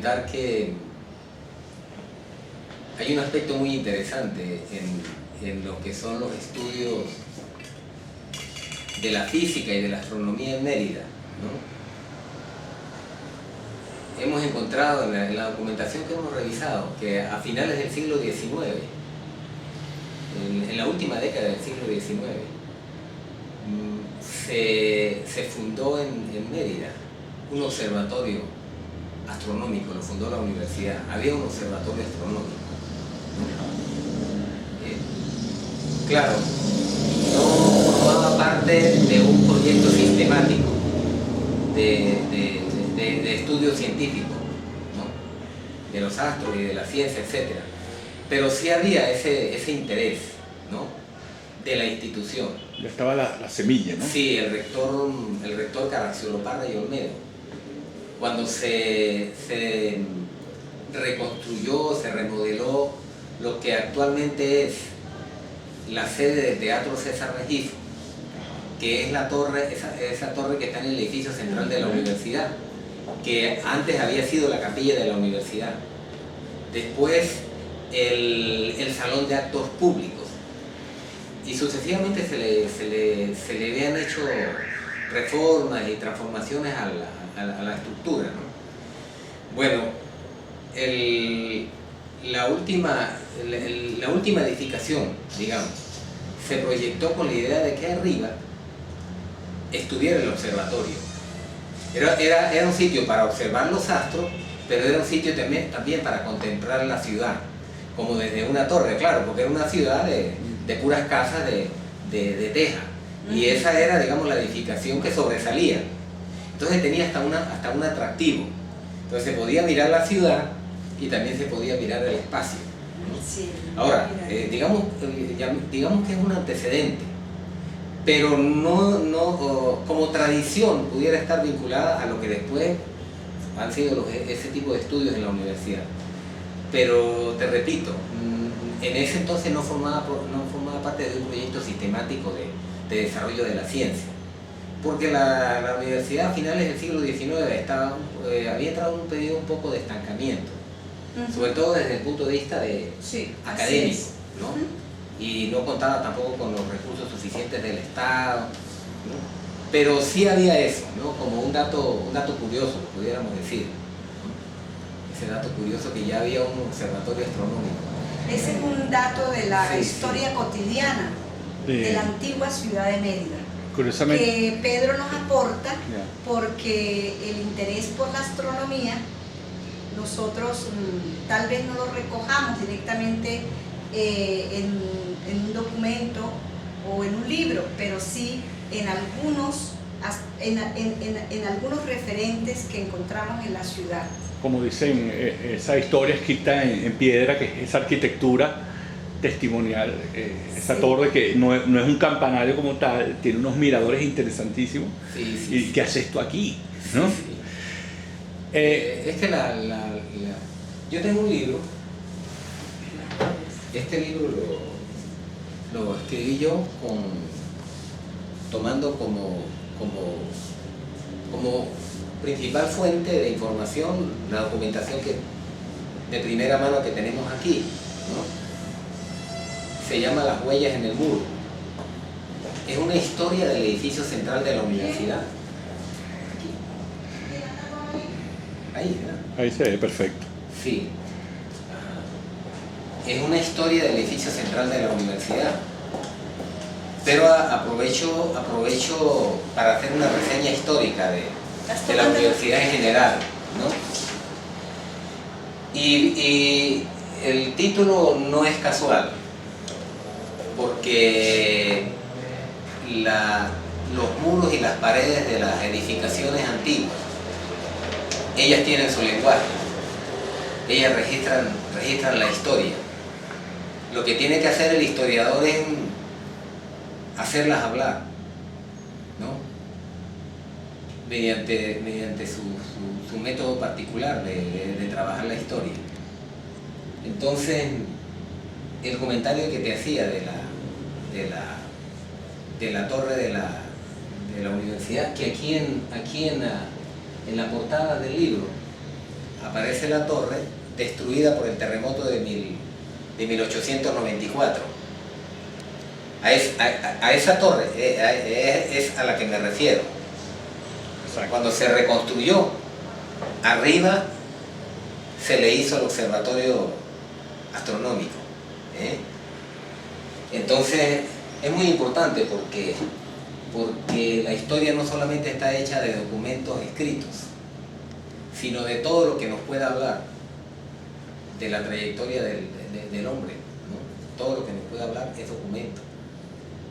comentar que hay un aspecto muy interesante en lo que son los estudios de la física y de la astronomía en Mérida, ¿no? Hemos encontrado en la documentación que hemos revisado que a finales del siglo XIX, en la última década del siglo XIX, se fundó en Mérida un observatorio astronómico, lo fundó la universidad. Había un observatorio astronómico, ¿no? Claro, no formaba parte de un proyecto sistemático de estudio científico, ¿no? De los astros y de la ciencia, etc. Pero sí había ese interés, ¿no? De la institución. Ya estaba la semilla, ¿no? Sí, el rector Caracciolo Parra y Olmedo, cuando se reconstruyó, se remodeló lo que actualmente es la sede del Teatro César Rengifo, que es la torre, esa torre que está en el edificio central de la universidad, que antes había sido la capilla de la universidad. Después el salón de actos públicos. Y sucesivamente se le habían hecho reformas y transformaciones a la estructura, ¿no? Bueno, la última edificación, digamos, se proyectó con la idea de que arriba estuviera el observatorio. Era un sitio para observar los astros, pero era un sitio también para contemplar la ciudad, como desde una torre, claro, porque era una ciudad de puras casas de teja, y esa era, digamos, la edificación que sobresalía. Entonces tenía hasta un atractivo. Entonces se podía mirar la ciudad y también se podía mirar el espacio, ¿no? Sí, ahora, digamos que es un antecedente, pero no como tradición pudiera estar vinculada a lo que después han sido ese tipo de estudios en la universidad. Pero te repito, en ese entonces no formaba parte de un proyecto sistemático de desarrollo de la ciencia, porque la universidad a finales del siglo XIX había entrado en un periodo un poco de estancamiento, sobre todo desde el punto de vista académico, ¿no? Y no contaba tampoco con los recursos suficientes del Estado, ¿no? Pero sí había eso, ¿no? Como un dato curioso, pudiéramos decir, ¿no? Ese dato curioso que ya había un observatorio astronómico. Ese es un dato de la historia cotidiana de la antigua ciudad de Mérida, curiosamente, que Pedro nos aporta porque el interés por la astronomía nosotros tal vez no lo recojamos directamente en un documento o en un libro, pero sí en algunos referentes que encontramos en la ciudad. Como dicen, esa historia escrita en piedra, que es esa arquitectura testimonial, esa torre que no es un campanario como tal, tiene unos miradores interesantísimos. ¿Y qué haces tú aquí? ¿No? Es que yo tengo un libro. Este libro lo escribí yo tomando como principal fuente de información la documentación de primera mano que tenemos aquí, ¿no? Se llama Las huellas en el muro. Es una historia del edificio central de la universidad. Ahí, ¿verdad? Ahí se ve perfecto. Sí. Es una historia del edificio central de la universidad. Pero aprovecho para hacer una reseña histórica de la universidad en general, ¿no? Y el título no es casual, porque los muros y las paredes de las edificaciones antiguas, ellas tienen su lenguaje, ellas registran la historia. Lo que tiene que hacer el historiador es hacerlas hablar, ¿no? Mediante su método particular de trabajar la historia. Entonces, el comentario que te hacía de la torre de la universidad, que aquí en la portada del libro aparece la torre destruida por el terremoto de 1894. A esa torre es a la que me refiero. Exacto. Cuando se reconstruyó, arriba se le hizo el observatorio astronómico. Entonces es muy importante porque la historia no solamente está hecha de documentos escritos, sino de todo lo que nos pueda hablar de la trayectoria del hombre, ¿no? Todo lo que nos pueda hablar es documento,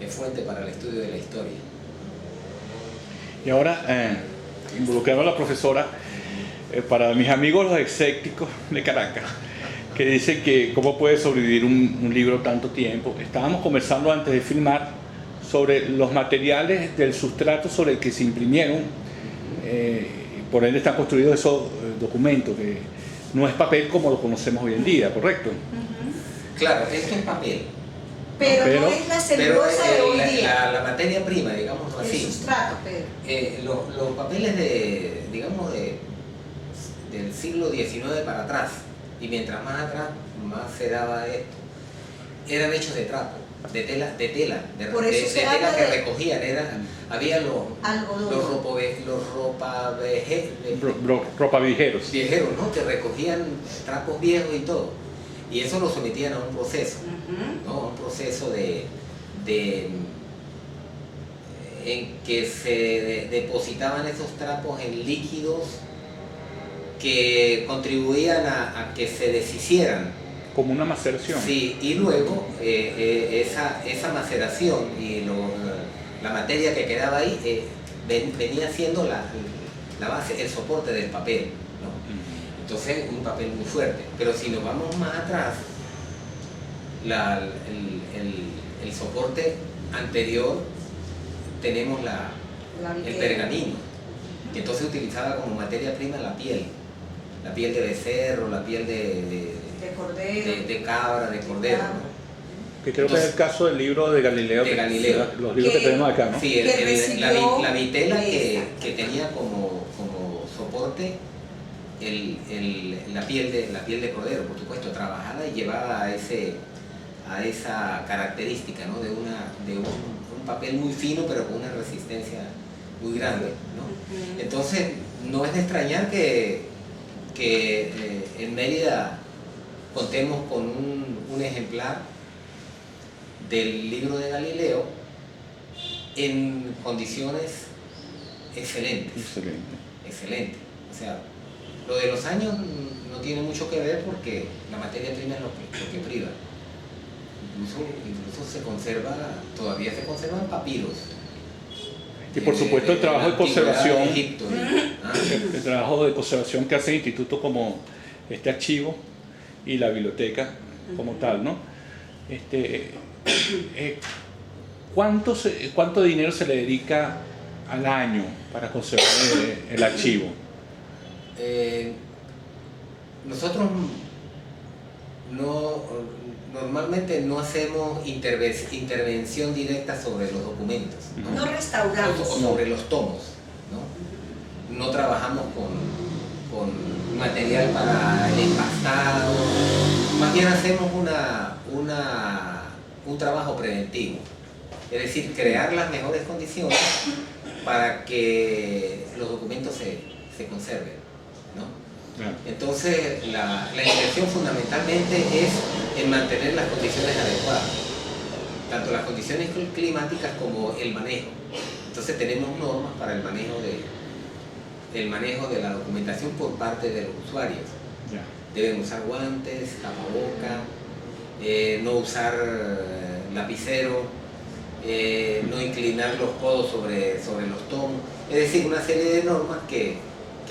es fuente para el estudio de la historia. Y ahora, involucrando a la profesora, para mis amigos los escépticos de Caracas, que dicen que cómo puede sobrevivir un libro tanto tiempo, estábamos conversando antes de filmar sobre los materiales del sustrato sobre el que se imprimieron, por ende están construidos esos documentos, que no es papel como lo conocemos hoy en día, ¿correcto? Claro, esto es papel. Pero no es la celulosa de hoy día. La materia prima, digamos así. El sustrato, Pedro. Los papeles del siglo XIX para atrás, y mientras más atrás, más se daba esto, eran hechos de trapo, de tela que recogían, había los ropavijeros, ¿no? Que recogían trapos viejos y todo, y eso lo sometían a un proceso, ¿no? Un proceso en que se depositaban esos trapos en líquidos que contribuían a que se deshicieran. Como una maceración. Sí, y luego esa maceración y la materia que quedaba ahí venía siendo la base, el soporte del papel, ¿no? Entonces, un papel muy fuerte. Pero si nos vamos más atrás, el soporte anterior tenemos el pergamino, que entonces utilizaba como materia prima la piel de becerro, la piel de cordero, de cabra, de cordero, ¿no? Que creo que es el caso del libro de Galileo. Los libros que tenemos acá, ¿no? Sí, la vitela que tenía como soporte la piel de cordero, por supuesto, trabajada y llevada a esa característica, ¿no? de un papel muy fino pero con una resistencia muy grande, ¿no? Entonces no es de extrañar que en Mérida contemos con un ejemplar del libro de Galileo en condiciones excelentes. Excelente. O sea, lo de los años no tiene mucho que ver porque la materia prima es lo que priva. Incluso todavía se conservan papiros. Y por supuesto el trabajo de conservación, Egipto, el trabajo de conservación que hace el instituto como este archivo y la biblioteca como tal, ¿no? ¿Cuánto dinero se le dedica al año para conservar el archivo? Nosotros normalmente no hacemos intervención directa sobre los documentos, no restauramos o sobre los tomos, no trabajamos con material para el empastado, más bien hacemos un trabajo preventivo, es decir, crear las mejores condiciones para que los documentos se conserven, ¿no? Entonces la intención fundamentalmente es en mantener las condiciones adecuadas, tanto las condiciones climáticas como el manejo. Entonces tenemos normas para el manejo de la documentación por parte de los usuarios. Deben usar guantes, tapaboca, no usar lapicero, no inclinar los codos sobre los tomos, es decir, una serie de normas que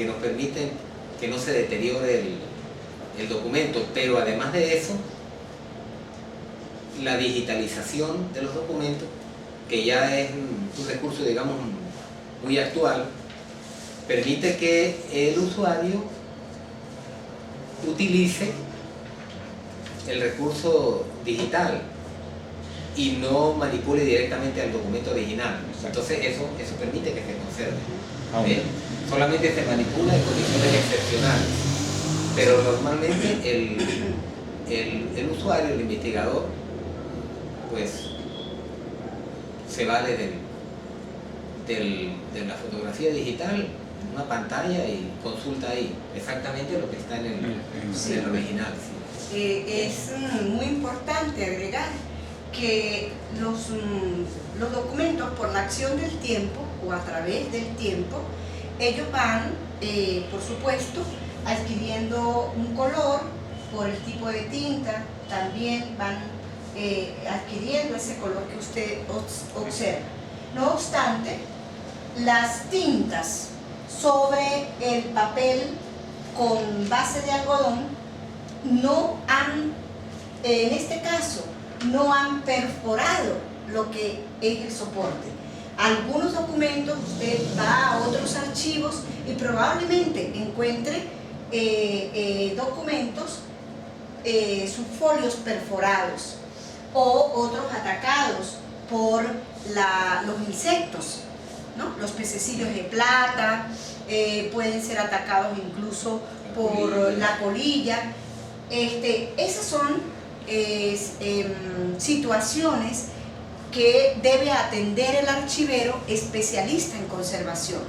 nos permiten que no se deteriore el documento, pero además de eso, la digitalización de los documentos, que ya es un recurso, digamos, muy actual, permite que el usuario utilice el recurso digital y no manipule directamente al documento original. Entonces eso permite que se conserve. Solamente se manipula en condiciones excepcionales. Pero normalmente el usuario, el investigador, pues se vale de la fotografía digital, una pantalla, y consulta ahí exactamente lo que está en el original. Sí. Es muy importante agregar que los documentos, por la acción del tiempo o a través del tiempo, ellos van, por supuesto, adquiriendo un color por el tipo de tinta, también van adquiriendo ese color que usted observa. No obstante, las tintas sobre el papel con base de algodón no han, en este caso, no han perforado lo que es el soporte. Algunos documentos usted va a otros archivos y probablemente encuentre documentos, sus folios perforados o otros atacados por los insectos, ¿no? Los pececillos de plata pueden ser atacados incluso por la polilla. Esas son situaciones que debe atender el archivero especialista en conservación.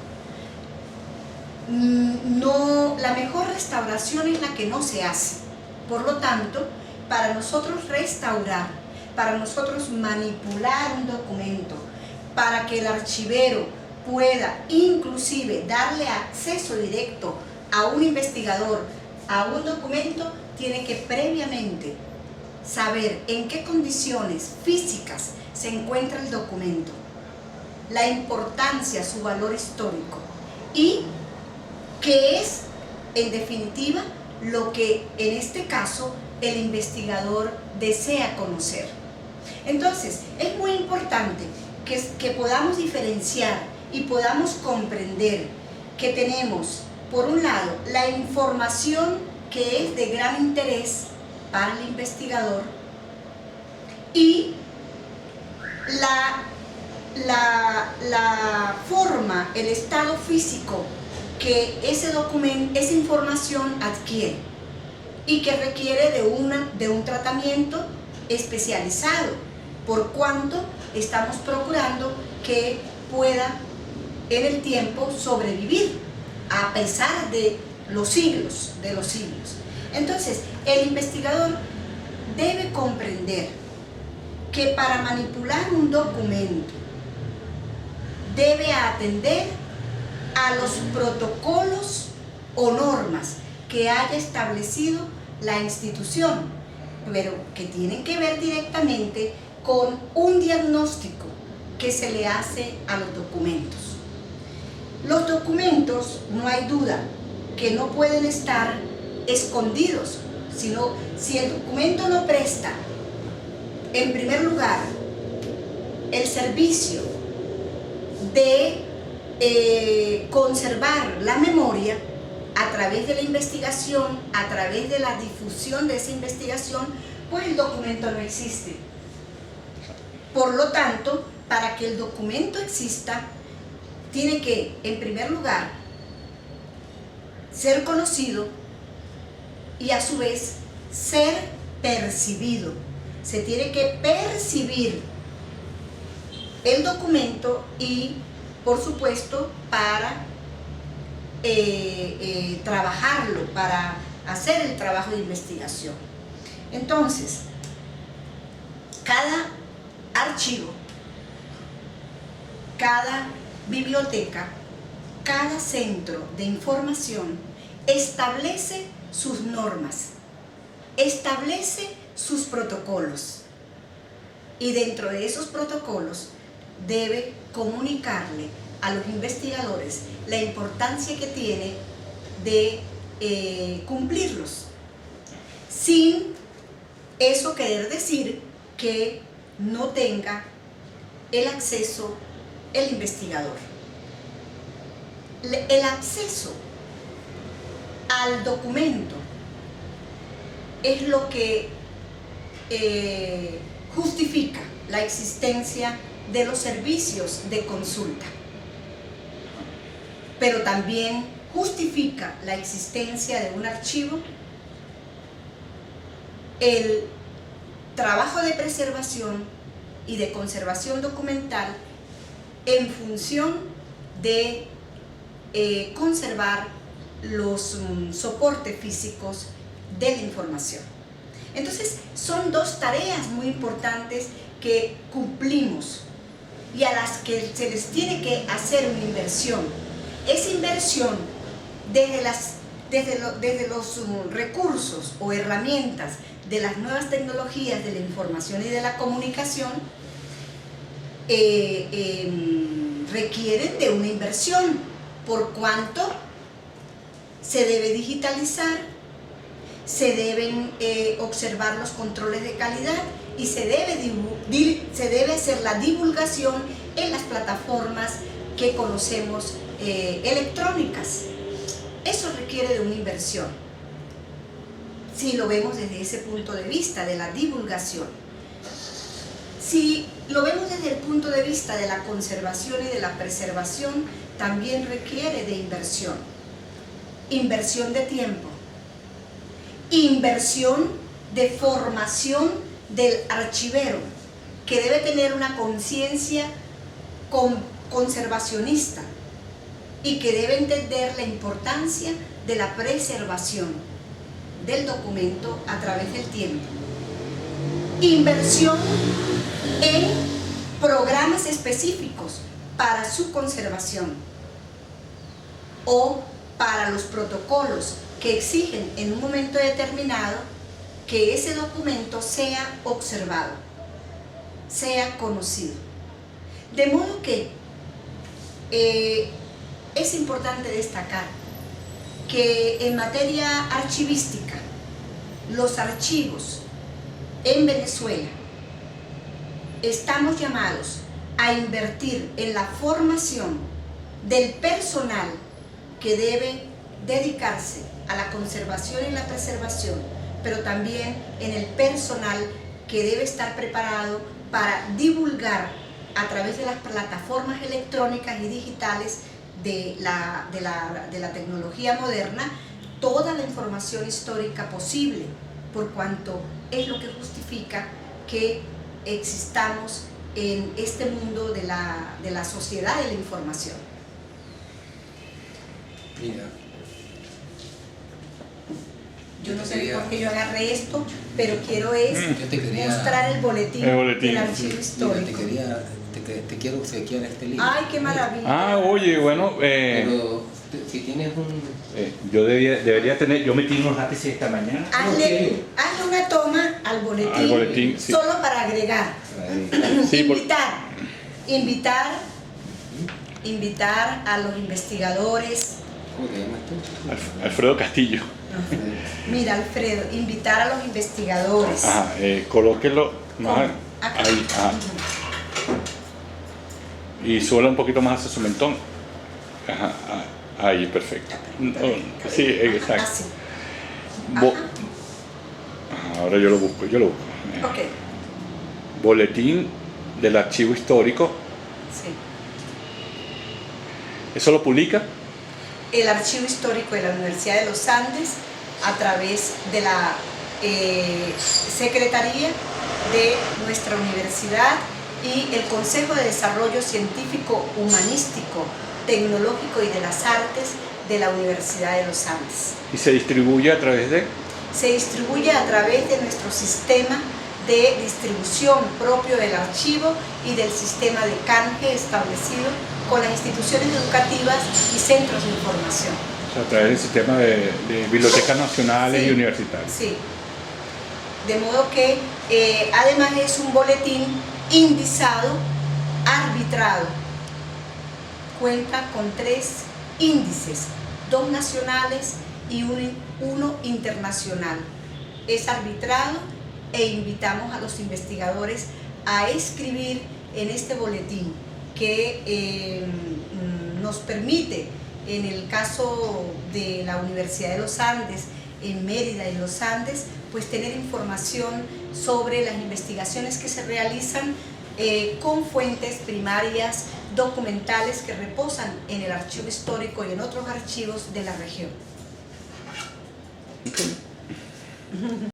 La mejor restauración es la que no se hace. Por lo tanto, para nosotros restaurar, para nosotros manipular un documento, para que el archivero pueda inclusive darle acceso directo a un investigador a un documento, tiene que previamente saber en qué condiciones físicas se encuentra el documento, la importancia, su valor histórico y qué es, en definitiva, lo que en este caso el investigador desea conocer. Entonces, es muy importante que podamos diferenciar y podamos comprender que tenemos, por un lado, la información que es de gran interés para el investigador y la forma, el estado físico que ese documento, esa información adquiere y que requiere de un tratamiento especializado, por cuanto estamos procurando que pueda en el tiempo sobrevivir a pesar de los siglos. Entonces, el investigador debe comprender que para manipular un documento debe atender a los protocolos o normas que haya establecido la institución, pero que tienen que ver directamente con un diagnóstico que se le hace a los documentos. Los documentos, no hay duda, que no pueden estar escondidos, sino si el documento no presta, en primer lugar, el servicio de conservar la memoria a través de la investigación, a través de la difusión de esa investigación, pues el documento no existe. Por lo tanto, para que el documento exista, tiene que, en primer lugar, ser conocido y a su vez ser percibido. Se tiene que percibir el documento y, por supuesto, para trabajarlo, para hacer el trabajo de investigación. Entonces, cada archivo, cada biblioteca, cada centro de información establece sus normas, establece sus protocolos y dentro de esos protocolos debe comunicarle a los investigadores la importancia que tiene de cumplirlos, sin eso querer decir que no tenga el acceso el investigador. El acceso al documento es lo que justifica la existencia de los servicios de consulta, pero también justifica la existencia de un archivo el trabajo de preservación y de conservación documental en función de conservar los soportes físicos de la información. Entonces, son dos tareas muy importantes que cumplimos y a las que se les tiene que hacer una inversión. Esa inversión desde los recursos o herramientas de las nuevas tecnologías de la información y de la comunicación requieren de una inversión, por cuanto se debe digitalizar, se deben observar los controles de calidad y se debe hacer la divulgación en las plataformas que conocemos electrónicas. Eso requiere de una inversión, si lo vemos desde ese punto de vista de la divulgación. Si lo vemos desde el punto de vista de la conservación y de la preservación, también requiere de inversión. Inversión de tiempo, inversión de formación del archivero, que debe tener una conciencia conservacionista y que debe entender la importancia de la preservación del documento a través del tiempo. Inversión en programas específicos para su conservación o para los protocolos que exigen en un momento determinado que ese documento sea observado, sea conocido. De modo que es importante destacar que en materia archivística, los archivos en Venezuela estamos llamados a invertir en la formación del personal que debe dedicarse a la conservación y la preservación, pero también en el personal que debe estar preparado para divulgar a través de las plataformas electrónicas y digitales de la tecnología moderna toda la información histórica posible, por cuanto es lo que justifica que existamos en este mundo de la sociedad de la información. Mira, yo no sé por qué yo agarré esto, pero quiero mostrar el boletín del archivo histórico. Mira, te quiero obsequiar este libro. ¡Ay, qué maravilla! Ah, oye, bueno, Pero si tienes un... yo debería tener, yo metí unos lápices esta mañana. Hazle una toma al boletín, sí. Solo para agregar. Sí, invitar a los investigadores. ¿Cómo te llamas tú? Alfredo Castillo. Mira, Alfredo, invitar a los investigadores. Ajá, colóquelo más Acá. ahí. Ajá. Y suela un poquito más hacia su mentón. Ajá, ahí, perfecto. Sí, exacto. Así. Ahora yo lo busco. Ok. Boletín del Archivo Histórico. Sí. ¿Eso lo publica? El Archivo Histórico de la Universidad de los Andes a través de la Secretaría de nuestra universidad y el Consejo de Desarrollo Científico, Humanístico, Tecnológico y de las Artes de la Universidad de los Andes. ¿Y se distribuye a través de? Se distribuye a través de nuestro sistema de distribución propio del archivo y del sistema de canje establecido con las instituciones educativas y centros de información. O sea, a través del sistema de bibliotecas nacionales y universitarias. Sí. De modo que además es un boletín indizado, arbitrado. Cuenta con 3 índices, 2 nacionales y uno internacional. Es arbitrado e invitamos a los investigadores a escribir en este boletín que nos permite, en el caso de la Universidad de los Andes, en Mérida y los Andes, pues tener información sobre las investigaciones que se realizan con fuentes primarias documentales que reposan en el archivo histórico y en otros archivos de la región.